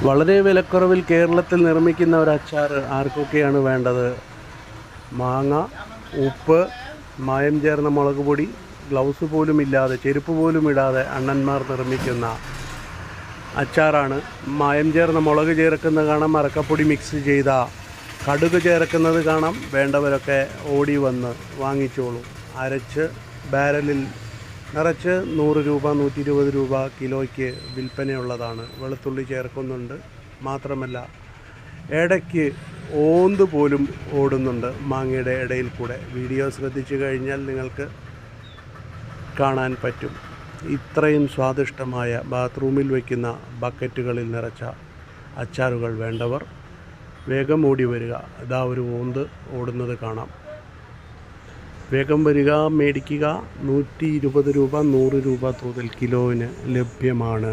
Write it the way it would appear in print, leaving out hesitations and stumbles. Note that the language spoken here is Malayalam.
വളരെ വിലക്കുറവിൽ കേരളത്തിൽ നിർമ്മിക്കുന്ന ഒരു അച്ചാർ ആർക്കൊക്കെയാണ് വേണ്ടത്? മാങ്ങ, ഉപ്പ്, മായം ചേർന്ന മുളക് പൊടി, ഗ്ലൗസ് പോലും ഇല്ലാതെ, ചെരുപ്പ് പോലും ഇടാതെ അണ്ണന്മാർ നിർമ്മിക്കുന്ന അച്ചാറാണ്. മായം ചേർന്ന മുളക് ചേർക്കുന്നത് കാണാം, അറക്കപ്പൊടി മിക്സ് ചെയ്ത കടുക് ചേർക്കുന്നത് കാണാം. വേണ്ടവരൊക്കെ ഓടി വന്ന് വാങ്ങിച്ചോളൂ. അരച്ച് ബാരലിൽ നിറച്ച് 100 രൂപ 120 രൂപ കിലോയ്ക്ക് വിൽപ്പനയുള്ളതാണ്. വെളുത്തുള്ളി ചേർക്കുന്നുണ്ട്. മാത്രമല്ല ഇടയ്ക്ക് ഓന്ത് പോലും ഓടുന്നുണ്ട് മാങ്ങയുടെ ഇടയിൽ കൂടെ. വീഡിയോ ശ്രദ്ധിച്ചു കഴിഞ്ഞാൽ നിങ്ങൾക്ക് കാണാൻ പറ്റും. ഇത്രയും സ്വാദിഷ്ടമായ ബാത്റൂമിൽ വയ്ക്കുന്ന ബക്കറ്റുകളിൽ നിറച്ച അച്ചാറുകൾ വേണ്ടവർ വേഗം ഓടി വരിക. ഇതാ ഒരു ഓന്ത് ഓടുന്നത് കാണാം. വേഗം വരിക, മേടിക്കുക. 120 രൂപ 100 രൂപ തോതിൽ കിലോവിന് ലഭ്യമാണ്.